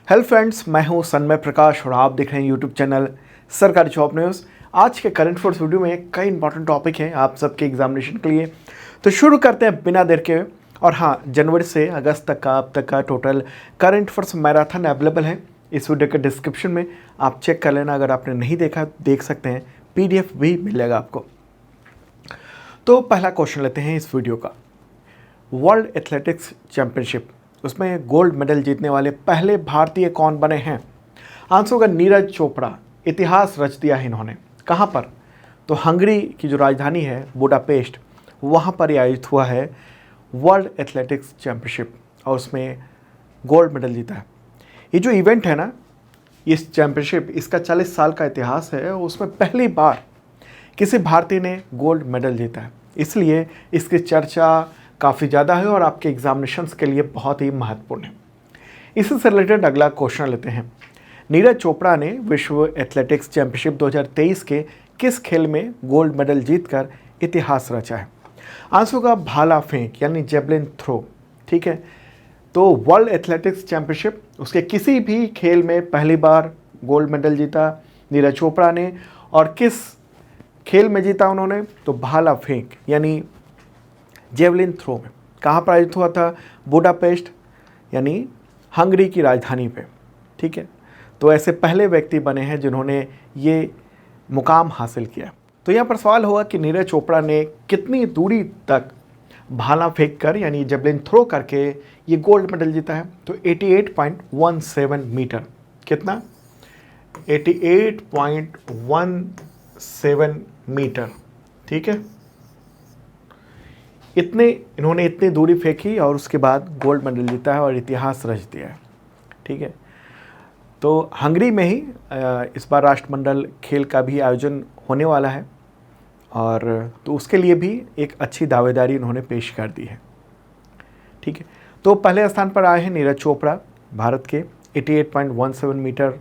Hello friends, मैं हूं सन्मय प्रकाश और आप देख रहे हैं यूट्यूब चैनल सरकारी जॉब न्यूज़। आज के करंट अफेयर्स वीडियो में कई इंपॉर्टेंट टॉपिक हैं आप सबके एग्जामिनेशन के लिए। तो शुरू करते हैं बिना देर के। और हाँ, जनवरी से अगस्त तक का अब तक का total current affairs marathon available है। इस वीडियो के डिस्क्रिप्शन में आप चेक कर लेना, अगर आपने नहीं देखा देख सकते हैं, PDF भी मिलेगा आपको। तो पहला क्वेश्चन लेते हैं इस वीडियो का। वर्ल्ड एथलेटिक्स चैंपियनशिप, उसमें गोल्ड मेडल जीतने वाले पहले भारतीय कौन बने हैं? आंसर होगा नीरज चोपड़ा। इतिहास रच दिया है इन्होंने। कहाँ पर? तो हंगरी की जो राजधानी है बुडापेस्ट, वहाँ पर ये आयोजित हुआ है वर्ल्ड एथलेटिक्स चैंपियनशिप, और उसमें गोल्ड मेडल जीता है। ये जो इवेंट है ना, इस चैंपियनशिप, इसका 40 साल का इतिहास है और उसमें पहली बार किसी भारतीय ने गोल्ड मेडल जीता है, इसलिए इसकी चर्चा काफ़ी ज़्यादा है और आपके एग्जामिनेशंस के लिए बहुत ही महत्वपूर्ण है। इसी से रिलेटेड अगला क्वेश्चन लेते हैं। नीरज चोपड़ा ने विश्व एथलेटिक्स चैंपियनशिप 2023 के किस खेल में गोल्ड मेडल जीतकर इतिहास रचा है? आंसर होगा भाला फेंक यानी जेवलिन थ्रो। ठीक है, तो वर्ल्ड एथलेटिक्स चैंपियनशिप, उसके किसी भी खेल में पहली बार गोल्ड मेडल जीता नीरज चोपड़ा ने। और किस खेल में जीता उन्होंने? तो भाला फेंक यानी जेवलिन थ्रो में। कहाँ पर आयोजित हुआ था? बुडापेस्ट यानी हंगरी की राजधानी पे। ठीक है, तो ऐसे पहले व्यक्ति बने हैं जिन्होंने ये मुकाम हासिल किया। तो यहाँ पर सवाल होगा कि नीरज चोपड़ा ने कितनी दूरी तक भाला फेंक कर यानी जेवलिन थ्रो करके ये गोल्ड मेडल जीता है? तो 88.17 मीटर। कितना? 88.17 मीटर। ठीक है, इन्होंने इतनी दूरी फेंकी और उसके बाद गोल्ड मेडल जीता है और इतिहास रच दिया है। ठीक है, तो हंगरी में ही इस बार राष्ट्रमंडल खेल का भी आयोजन होने वाला है, और तो उसके लिए भी एक अच्छी दावेदारी इन्होंने पेश कर दी है। ठीक है, तो पहले स्थान पर आए हैं नीरज चोपड़ा भारत के 88.17 मीटर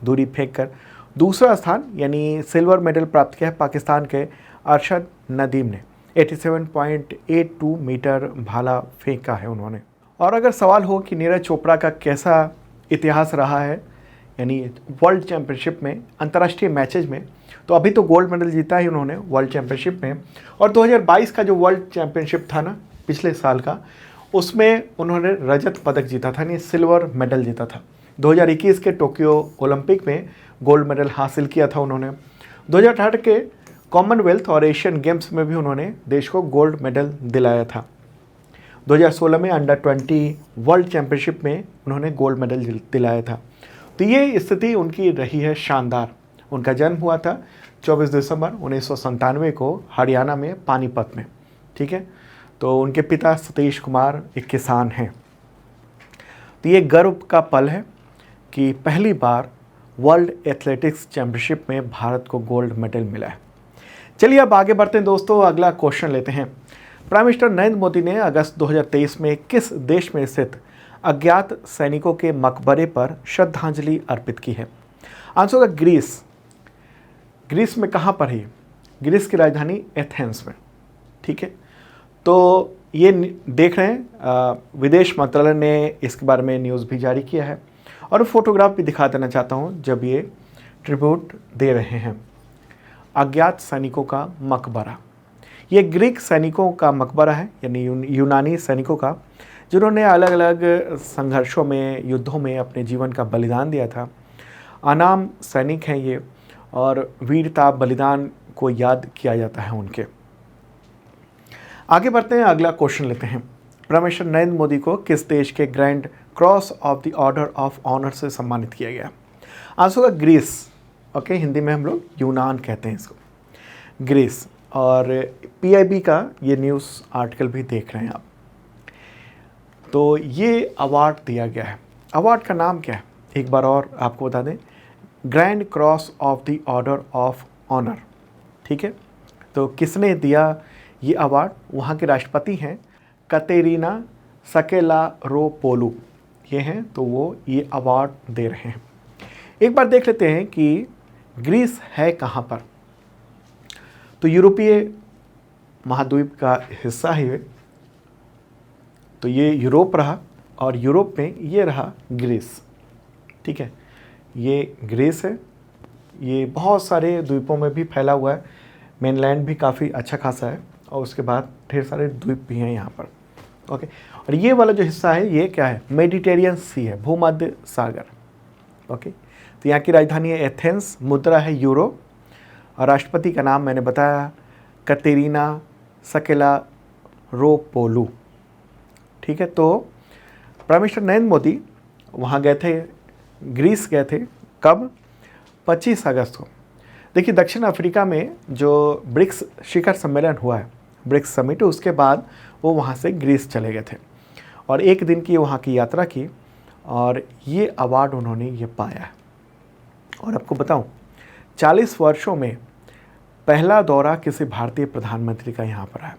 दूरी फेंककर। दूसरा स्थान यानी सिल्वर मेडल प्राप्त किया है पाकिस्तान के अरशद नदीम ने, 87.82 मीटर भाला फेंका है उन्होंने। और अगर सवाल हो कि नीरज चोपड़ा का कैसा इतिहास रहा है यानी वर्ल्ड चैंपियनशिप में, अंतर्राष्ट्रीय मैचेज में, तो अभी तो गोल्ड मेडल जीता है उन्होंने वर्ल्ड चैंपियनशिप में। और 2022 का जो वर्ल्ड चैंपियनशिप था ना, पिछले साल का, उसमें उन्होंने रजत पदक जीता था, यानी सिल्वर मेडल जीता था। 2021 के टोक्यो ओलंपिक में गोल्ड मेडल हासिल किया था उन्होंने। 2018 के कॉमनवेल्थ और एशियन गेम्स में भी उन्होंने देश को गोल्ड मेडल दिलाया था। 2016 में अंडर 20 वर्ल्ड चैंपियनशिप में उन्होंने गोल्ड मेडल दिलाया था। तो ये स्थिति उनकी रही है शानदार। उनका जन्म हुआ था 24 दिसंबर 1997 को हरियाणा में पानीपत में। ठीक है, तो उनके पिता सतीश कुमार एक किसान हैं। तो ये गर्व का पल है कि पहली बार वर्ल्ड एथलेटिक्स चैंपियनशिप में भारत को गोल्ड मेडल मिला है। चलिए अब आगे बढ़ते हैं दोस्तों, अगला क्वेश्चन लेते हैं। प्राइम मिनिस्टर नरेंद्र मोदी ने अगस्त 2023 में किस देश में स्थित अज्ञात सैनिकों के मकबरे पर श्रद्धांजलि अर्पित की है? आंसर होगा ग्रीस। ग्रीस में कहाँ पर है? ग्रीस की राजधानी एथेंस में। ठीक है, तो ये देख रहे हैं विदेश मंत्रालय ने इसके बारे में न्यूज़ भी जारी किया है, और फोटोग्राफ भी दिखा देना चाहता हूँ जब ये ट्रिब्यूट दे रहे हैं। अज्ञात सैनिकों का मकबरा, ये ग्रीक सैनिकों का मकबरा है, यानी यूनानी सैनिकों का, जिन्होंने अलग अलग संघर्षों में, युद्धों में अपने जीवन का बलिदान दिया था। अनाम सैनिक हैं ये, और वीरता बलिदान को याद किया जाता है उनके। आगे बढ़ते हैं, अगला क्वेश्चन लेते हैं। प्राइम मिनिस्टर नरेंद्र मोदी को किस देश के grand cross of the order of honour से सम्मानित किया गया? आंसर होगा ग्रीस। ओके, हिंदी में हम लोग यूनान कहते हैं इसको, ग्रीस। और PIB का ये न्यूज़ आर्टिकल भी देख रहे हैं आप। तो ये अवार्ड दिया गया है। अवार्ड का नाम क्या है एक बार और आपको बता दें, grand cross of the order of honour. ठीक है, तो किसने दिया ये अवार्ड? वहाँ के राष्ट्रपति हैं कतेरीना सकेलारोपोलू, ये हैं, तो वो ये अवार्ड दे रहे हैं। एक बार देख लेते हैं कि ग्रीस है कहाँ पर। तो यूरोपीय महाद्वीप का हिस्सा है, तो ये यूरोप रहा, और यूरोप में ये रहा ग्रीस। ठीक है, ये ग्रीस है, ये बहुत सारे द्वीपों में भी फैला हुआ है, मेनलैंड भी काफ़ी अच्छा खासा है और उसके बाद ढेर सारे द्वीप भी हैं यहाँ पर। ओके, और ये वाला जो हिस्सा है ये क्या है, मेडिटेरियन सी है, भूमध्य सागर। ओके, तो यहाँ की राजधानी है एथेंस, मुद्रा है यूरो और राष्ट्रपति का नाम मैंने बताया कतेरीना सकेलारोपोलू। ठीक है, तो प्राइम मिनिस्टर नरेंद्र मोदी वहाँ गए थे, ग्रीस गए थे, कब, 25 अगस्त को। देखिए दक्षिण अफ्रीका में जो ब्रिक्स शिखर सम्मेलन हुआ है, ब्रिक्स समिट, उसके बाद वो वहाँ से ग्रीस चले गए थे और एक दिन की वहाँ की यात्रा की और ये अवार्ड उन्होंने ये पाया है। और आपको बताऊं 40 वर्षों में पहला दौरा किसी भारतीय प्रधानमंत्री का यहाँ पर है।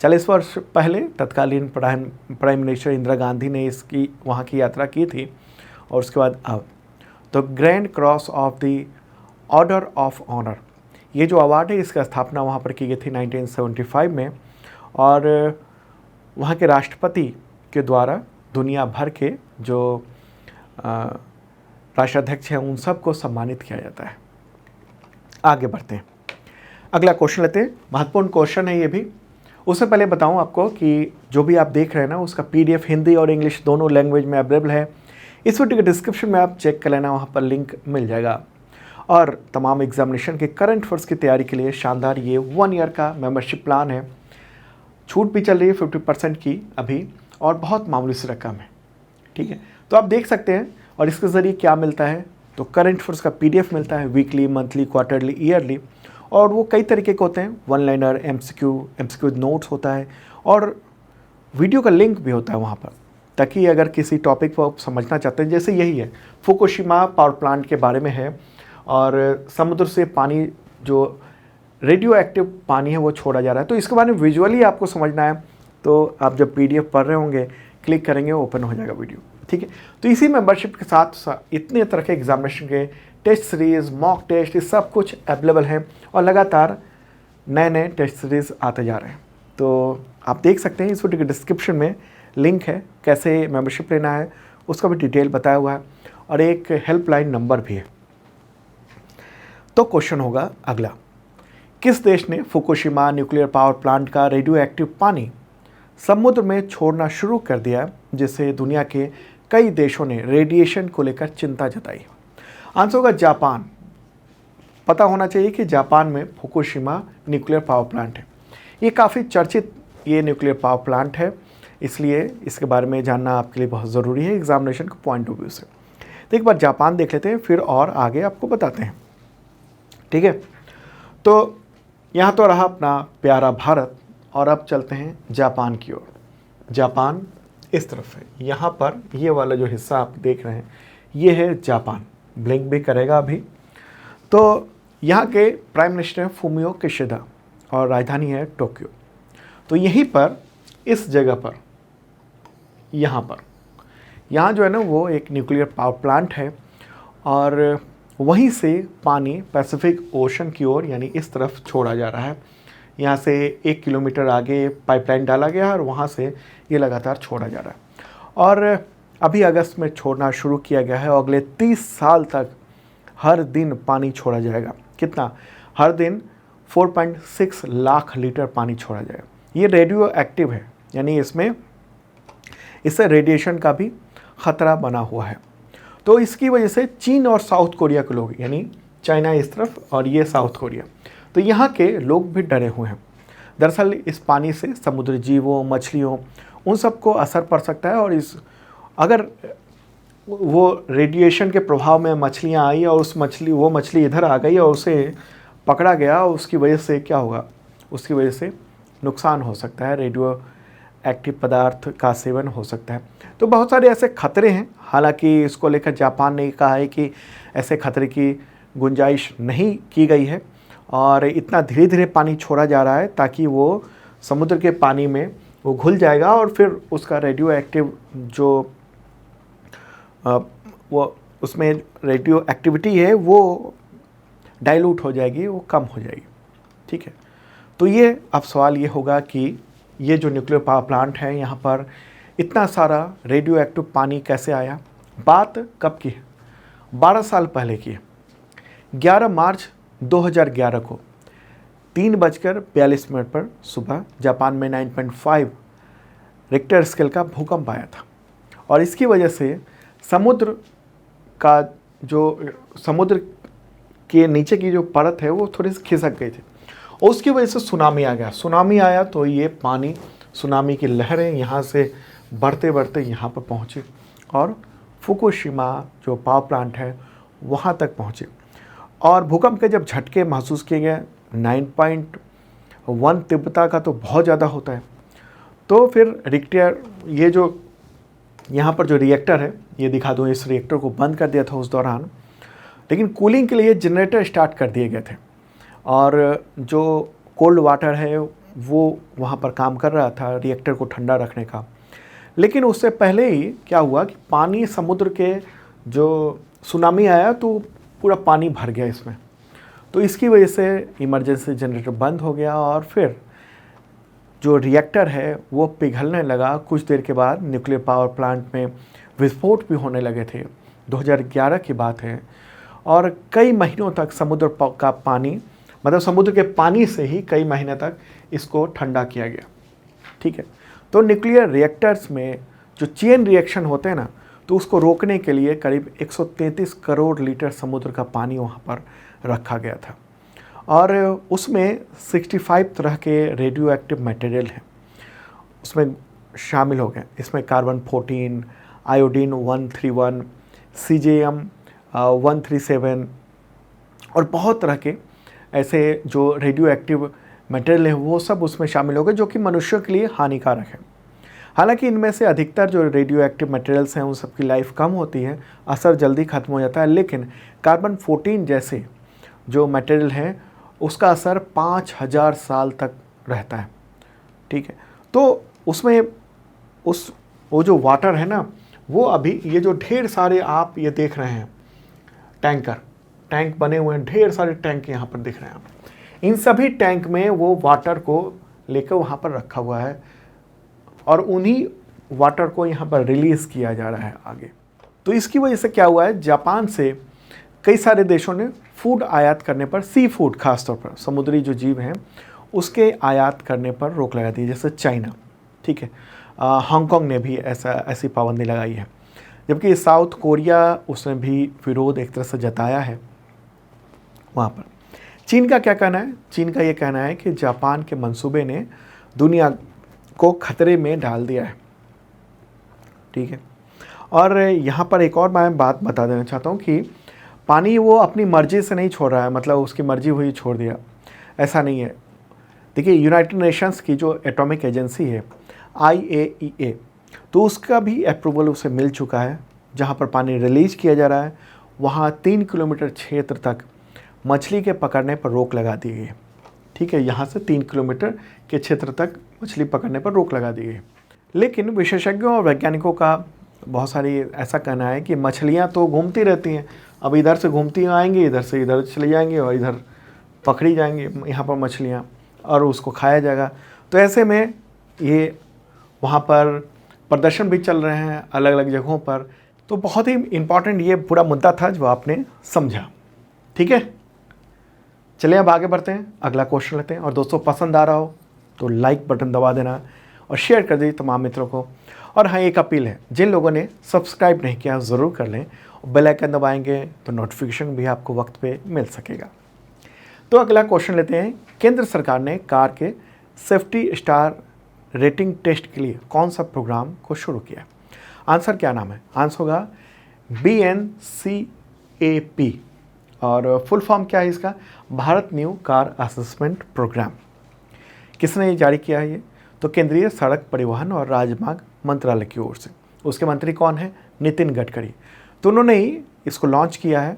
40 वर्ष पहले तत्कालीन प्राइम मिनिस्टर इंदिरा गांधी ने इसकी वहाँ की यात्रा की थी और उसके बाद अब तो grand cross of the order of honour, ये जो अवार्ड है इसका स्थापना वहाँ पर की गई थी 1975 में और वहाँ के राष्ट्रपति के द्वारा दुनिया भर के जो राष्ट्राध्यक्ष हैं उन सबको सम्मानित किया जाता है। आगे बढ़ते हैं, अगला क्वेश्चन लेते हैं, महत्वपूर्ण क्वेश्चन है ये भी। उससे पहले बताऊं आपको कि जो भी आप देख रहे हैं ना उसका PDF हिंदी और इंग्लिश दोनों लैंग्वेज में अवेलेबल है। इस वीडियो के डिस्क्रिप्शन में आप चेक कर लेना, वहाँ पर लिंक मिल जाएगा। और तमाम एग्जामिनेशन के करंट अफेयर्स की तैयारी के लिए शानदार ये 1 ईयर का मेंबरशिप प्लान है, छूट भी चल रही है 50% की अभी और बहुत मामूली सी रकम है। ठीक है, तो आप देख सकते हैं और इसके ज़रिए क्या मिलता है, तो करंट अफेयर्स का PDF मिलता है, वीकली, मंथली, क्वार्टरली, ईयरली, और वो कई तरीके के होते हैं, 1 लाइनर, MCQ नोट्स होता है और वीडियो का लिंक भी होता है वहाँ पर, ताकि अगर किसी टॉपिक को आप समझना चाहते हैं, जैसे यही है फुकुशिमा पावर प्लांट के बारे में है और समुद्र से पानी जो रेडियो एक्टिव पानी है वो छोड़ा जा रहा है, तो इसके बारे में विजुअली आपको समझना है तो आप जब PDF पढ़ रहे होंगे क्लिक करेंगे ओपन हो जाएगा वीडियो। ठीक है, तो इसी मेंबरशिप के साथ इतने तरह के एग्जामिनेशन के टेस्ट सीरीज़, मॉक टेस्ट, ये सब कुछ अवेलेबल है और लगातार नए नए टेस्ट सीरीज़ आते जा रहे हैं। तो आप देख सकते हैं इस वीडियो के डिस्क्रिप्शन में लिंक है, कैसे मेंबरशिप लेना है उसका भी डिटेल बताया हुआ है और एक हेल्पलाइन नंबर भी है। तो क्वेश्चन होगा अगला, किस देश ने फुकुशिमा न्यूक्लियर पावर प्लांट का रेडियो एक्टिव पानी समुद्र में छोड़ना शुरू कर दिया, जिससे दुनिया के कई देशों ने रेडिएशन को लेकर चिंता जताई? आंसर होगा जापान। पता होना चाहिए कि जापान में फुकुशिमा न्यूक्लियर पावर प्लांट है, ये काफ़ी चर्चित ये न्यूक्लियर पावर प्लांट है, इसलिए इसके बारे में जानना आपके लिए बहुत ज़रूरी है एग्जामिनेशन के पॉइंट ऑफ व्यू से। तो एक बार जापान देख लेते हैं, फिर और आगे आपको बताते हैं। ठीक है, तो यहाँ तो रहा अपना प्यारा भारत और अब चलते हैं जापान की ओर। जापान इस तरफ है, यहाँ पर ये वाला जो हिस्सा आप देख रहे हैं ये है जापान, ब्लिंक भी करेगा अभी। तो यहाँ के प्राइम मिनिस्टर हैं फूमियो किशिदा और राजधानी है टोक्यो। तो यहीं पर इस जगह पर यहाँ जो है ना वो एक न्यूक्लियर पावर प्लांट है और वहीं से पानी पैसिफिक ओशन की ओर यानी इस तरफ छोड़ा जा रहा है। यहाँ से 1 किलोमीटर आगे पाइपलाइन डाला गया है और वहाँ से ये लगातार छोड़ा जा रहा है और अभी अगस्त में छोड़ना शुरू किया गया है और अगले 30 साल तक हर दिन पानी छोड़ा जाएगा। कितना? हर दिन 4.6 लाख लीटर पानी छोड़ा जाएगा। ये रेडियो एक्टिव है, यानी इससे रेडिएशन का भी ख़तरा बना हुआ है। तो इसकी वजह से चीन और साउथ कोरिया के लोग, यानी चाइना इस तरफ और ये साउथ कोरिया, तो यहाँ के लोग भी डरे हुए हैं। दरअसल इस पानी से समुद्री जीवों, मछलियों, उन सबको असर पड़ सकता है और अगर वो रेडिएशन के प्रभाव में मछलियाँ आई और वो मछली इधर आ गई और उसे पकड़ा गया, उसकी वजह से क्या होगा? उसकी वजह से नुकसान हो सकता है, रेडियो एक्टिव पदार्थ का सेवन हो सकता है। तो बहुत सारे ऐसे खतरे हैं, हालांकि इसको लेकर जापान ने कहा है कि ऐसे खतरे की गुंजाइश नहीं की गई है और इतना धीरे धीरे पानी छोड़ा जा रहा है ताकि वो समुद्र के पानी में वो घुल जाएगा और फिर उसका रेडियो एक्टिव जो वो उसमें रेडियो एक्टिविटी है वो डाइल्यूट हो जाएगी, वो कम हो जाएगी। ठीक है, तो ये अब सवाल ये होगा कि ये जो न्यूक्लियर पावर प्लांट है यहाँ पर इतना सारा रेडियो एक्टिव पानी कैसे आया? बात कब की है? 12 साल पहले की है। 11 मार्च 2011 को 3:42 पर सुबह जापान में 9.5 रिक्टर स्केल का भूकंप आया था और इसकी वजह से समुद्र का जो समुद्र के नीचे की जो परत है वो थोड़ी सी खिसक गई थी और उसकी वजह से सुनामी आ गया। सुनामी आया तो ये पानी, सुनामी की लहरें यहाँ से बढ़ते बढ़ते यहाँ पर पहुँची और फुकुशिमा जो पावर प्लांट है वहाँ तक पहुँचे और भूकंप के जब झटके महसूस किए गए 9.1 तीव्रता का तो बहुत ज़्यादा होता है। तो फिर रिक्टर, ये जो यहाँ पर जो रिएक्टर है, ये दिखा दूँ, इस रिएक्टर को बंद कर दिया था उस दौरान, लेकिन कूलिंग के लिए जनरेटर स्टार्ट कर दिए गए थे और जो कोल्ड वाटर है वो वहाँ पर काम कर रहा था रिएक्टर को ठंडा रखने का। लेकिन उससे पहले ही क्या हुआ कि पानी, समुद्र के जो सुनामी आया तो पूरा पानी भर गया इसमें, तो इसकी वजह से इमरजेंसी जनरेटर बंद हो गया और फिर जो रिएक्टर है वो पिघलने लगा। कुछ देर के बाद न्यूक्लियर पावर प्लांट में विस्फोट भी होने लगे थे। 2011 की बात है और कई महीनों तक समुद्र का पानी, मतलब समुद्र के पानी से ही कई महीने तक इसको ठंडा किया गया। ठीक है, तो न्यूक्लियर रिएक्टर्स में जो चेन रिएक्शन होते हैं ना, तो उसको रोकने के लिए करीब 133 करोड़ लीटर समुद्र का पानी वहाँ पर रखा गया था और उसमें 65 तरह के रेडियो एक्टिव मटेरियल हैं उसमें शामिल हो गए। इसमें कार्बन 14, आयोडीन 131, सीजेएम 137 और बहुत तरह के ऐसे जो रेडियो एक्टिव मटेरियल हैं वो सब उसमें शामिल हो गए जो कि मनुष्यों के लिए हानिकारक है। हालांकि इनमें से अधिकतर जो रेडियो एक्टिव मटेरियल्स हैं उन सब की लाइफ कम होती है, असर जल्दी ख़त्म हो जाता है, लेकिन कार्बन 14 जैसे जो मटेरियल हैं उसका असर 5000 साल तक रहता है। ठीक है, तो उसमें वो जो वाटर है ना, वो अभी ये जो ढेर सारे आप ये देख रहे हैं टैंक बने हुए हैं, ढेर सारे टैंक यहाँ पर दिख रहे हैं आप, इन सभी टैंक में वो वाटर को लेकर वहाँ पर रखा हुआ है और उन्हीं वाटर को यहाँ पर रिलीज़ किया जा रहा है आगे। तो इसकी वजह से क्या हुआ है, जापान से कई सारे देशों ने फूड आयात करने पर, सी फूड खासतौर पर समुद्री जो जीव हैं उसके आयात करने पर रोक लगा दी, जैसे चाइना। ठीक है, हांगकांग ने भी ऐसी पाबंदी लगाई है, जबकि साउथ कोरिया उसने भी विरोध एक तरह से जताया है वहाँ पर। चीन का क्या कहना है? चीन का ये कहना है कि जापान के मंसूबे ने दुनिया को खतरे में डाल दिया है। ठीक है, और यहाँ पर एक और मैं बात बता देना चाहता हूँ कि पानी वो अपनी मर्ज़ी से नहीं छोड़ रहा है, मतलब उसकी मर्ज़ी हुई छोड़ दिया, ऐसा नहीं है। देखिए, यूनाइटेड नेशंस की जो एटॉमिक एजेंसी है IAEA, तो उसका भी अप्रूवल उसे मिल चुका है। जहाँ पर पानी रिलीज किया जा रहा है वहाँ 3 किलोमीटर क्षेत्र तक मछली के पकड़ने पर रोक लगा दी गई है। ठीक है, यहाँ से 3 किलोमीटर के क्षेत्र तक मछली पकड़ने पर रोक लगा दी गई है। लेकिन विशेषज्ञों और वैज्ञानिकों का बहुत सारी ऐसा कहना है कि मछलियाँ तो घूमती रहती हैं, अब इधर से घूमती आएंगी, इधर से इधर चली जाएंगी और इधर पकड़ी जाएंगी यहाँ पर मछलियाँ और उसको खाया जाएगा। तो ऐसे में ये वहाँ पर प्रदर्शन भी चल रहे हैं अलग अलग जगहों पर। तो बहुत ही इम्पॉर्टेंट ये पूरा मुद्दा था जो आपने समझा। ठीक है, चलिए अब आगे बढ़ते हैं, अगला क्वेश्चन लेते हैं। और दोस्तों, पसंद आ रहा हो तो लाइक बटन दबा देना और शेयर कर दीजिए तमाम मित्रों को। और हाँ, एक अपील है, जिन लोगों ने सब्सक्राइब नहीं किया ज़रूर कर लें, बेल आइकन दबाएंगे तो नोटिफिकेशन भी आपको वक्त पे मिल सकेगा। तो अगला क्वेश्चन लेते हैं। केंद्र सरकार ने कार के सेफ्टी स्टार रेटिंग टेस्ट के लिए कौन सा प्रोग्राम को शुरू किया? आंसर क्या नाम है? आंसर होगा BNCAP और फुल फॉर्म क्या है इसका? Bharat new car assessment programme. किसने ये जारी किया है? ये तो केंद्रीय सड़क परिवहन और राजमार्ग मंत्रालय की ओर से। उसके मंत्री कौन है? नितिन गडकरी। तो उन्होंने ही इसको लॉन्च किया है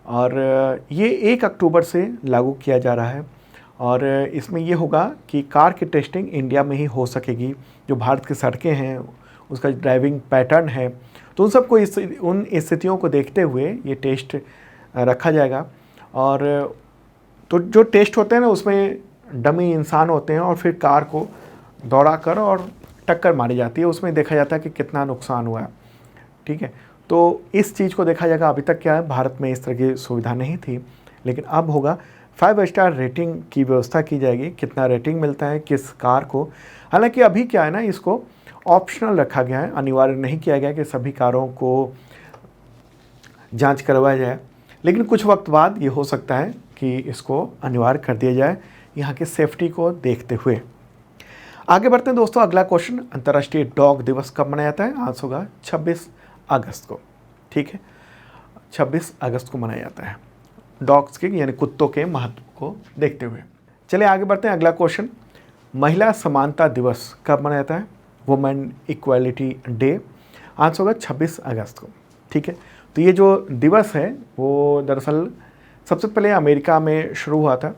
और ये 1 अक्टूबर से लागू किया जा रहा है। और इसमें ये होगा कि कार की टेस्टिंग इंडिया में ही हो सकेगी। जो भारत की सड़कें हैं, उसका ड्राइविंग पैटर्न है, तो उन सबको उन स्थितियों को देखते हुए ये टेस्ट रखा जाएगा। और तो जो टेस्ट होते हैं ना, उसमें डमी इंसान होते हैं और फिर कार को दौड़ा कर और टक्कर मारी जाती है, उसमें देखा जाता है कि कितना नुकसान हुआ है। ठीक है, तो इस चीज़ को देखा जाएगा। अभी तक क्या है, भारत में इस तरह की सुविधा नहीं थी, लेकिन अब होगा। 5 स्टार रेटिंग की व्यवस्था की जाएगी, कितना रेटिंग मिलता है किस कार को। हालांकि अभी क्या है ना, इसको ऑप्शनल रखा गया है, अनिवार्य नहीं किया गया कि सभी कारों को जांच करवाया जाए, लेकिन कुछ वक्त बाद ये हो सकता है कि इसको अनिवार्य कर दिया जाए यहाँ की सेफ्टी को देखते हुए। आगे बढ़ते हैं दोस्तों, अगला क्वेश्चन, अंतर्राष्ट्रीय डॉग दिवस कब मनाया जाता है? आंसर होगा 26 अगस्त को। ठीक है, 26 अगस्त को मनाया जाता है डॉग्स के यानी कुत्तों के महत्व को देखते हुए। चलिए आगे बढ़ते हैं, अगला क्वेश्चन, महिला समानता दिवस कब मनाया जाता है? Women equality day. आंसर होगा 26 अगस्त को। ठीक है, तो ये जो दिवस है वो दरअसल सबसे पहले अमेरिका में शुरू हुआ था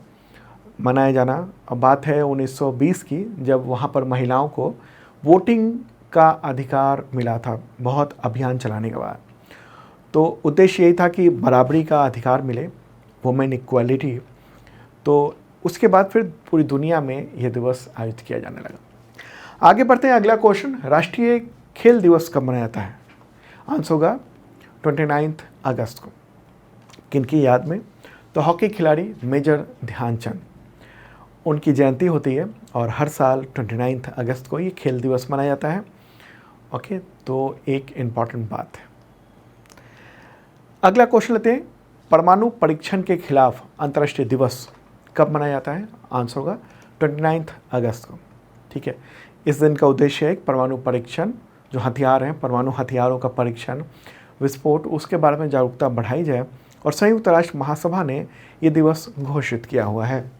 मनाया जाना। अब बात है 1920 की, जब वहाँ पर महिलाओं को वोटिंग का अधिकार मिला था बहुत अभियान चलाने के बाद। तो उद्देश्य यही था कि बराबरी का अधिकार मिले, वुमेन इक्वालिटी। तो उसके बाद फिर पूरी दुनिया में यह दिवस आयोजित किया जाने लगा। आगे बढ़ते हैं, अगला क्वेश्चन, राष्ट्रीय खेल दिवस कब मनाया जाता है? आंसर होगा 29 अगस्त को। किनकी याद में? तो हॉकी खिलाड़ी मेजर ध्यानचंद, उनकी जयंती होती है और हर साल 29 अगस्त को ये खेल दिवस मनाया जाता है। ओके, तो एक इम्पॉर्टेंट बात है। अगला क्वेश्चन लेते हैं, परमाणु परीक्षण के खिलाफ अंतर्राष्ट्रीय दिवस कब मनाया जाता है? आंसर होगा 29 अगस्त को। ठीक है, इस दिन का उद्देश्य है परमाणु परीक्षण, जो हथियार हैं, परमाणु हथियारों का परीक्षण, विस्फोट, उसके बारे में जागरूकता बढ़ाई जाए, और संयुक्त राष्ट्र महासभा ने ये दिवस घोषित किया हुआ है।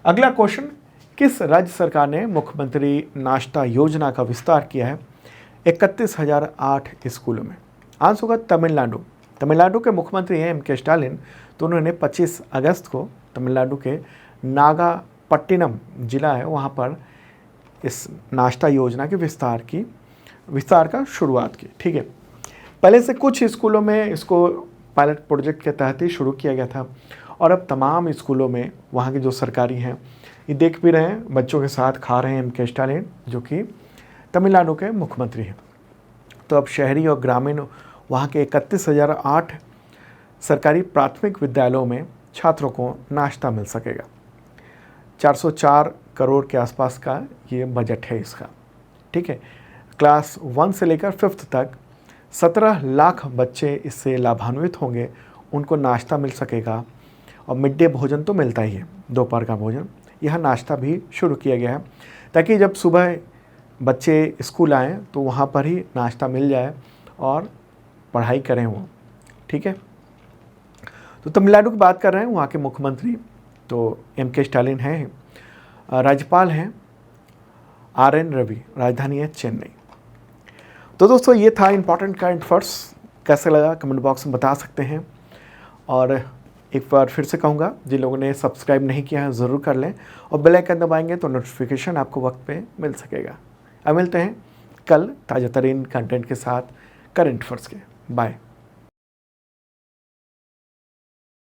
अगला क्वेश्चन, किस राज्य सरकार ने मुख्यमंत्री नाश्ता योजना का विस्तार किया है 31,008 स्कूलों में? आंसर होगा तमिलनाडु। तमिलनाडु के मुख्यमंत्री हैं M.K. स्टालिन, तो उन्होंने 25 अगस्त को तमिलनाडु के नागापट्टिनम जिला है वहाँ पर इस नाश्ता योजना के विस्तार का शुरुआत की। ठीक है, पहले से कुछ स्कूलों में इसको पायलट प्रोजेक्ट के तहत ही शुरू किया गया था, और अब तमाम स्कूलों में वहाँ के जो सरकारी हैं ये देख भी रहे हैं, बच्चों के साथ खा रहे हैं M.K. स्टालिन, जो कि तमिलनाडु के मुख्यमंत्री हैं। तो अब शहरी और ग्रामीण वहाँ के 31,008 सरकारी प्राथमिक विद्यालयों में छात्रों को नाश्ता मिल सकेगा। 404 करोड़ के आसपास का ये बजट है इसका। ठीक है, क्लास 1 से लेकर 5th तक 17 लाख बच्चे इससे लाभान्वित होंगे, उनको नाश्ता मिल सकेगा। और मिड डे भोजन तो मिलता ही है, दोपहर का भोजन। यहाँ नाश्ता भी शुरू किया गया है ताकि जब सुबह बच्चे स्कूल आएँ तो वहाँ पर ही नाश्ता मिल जाए और पढ़ाई करें वो। ठीक है, तो तमिलनाडु की बात कर रहे हैं, वहाँ के मुख्यमंत्री तो M.K. स्टालिन हैं, राज्यपाल हैं R.N. रवि, राजधानी है चेन्नई। तो दोस्तों ये था इम्पॉर्टेंट करंट अफेयर्स। कैसे लगा कमेंट बॉक्स में बता सकते हैं, और एक बार फिर से कहूँगा, जिन लोगों ने सब्सक्राइब नहीं किया है ज़रूर कर लें, और बेल आइकन दबाएंगे तो नोटिफिकेशन आपको वक्त पे मिल सकेगा। अब मिलते हैं कल ताज़ा तरीन कंटेंट के साथ करंट अफेयर्स के। बाय।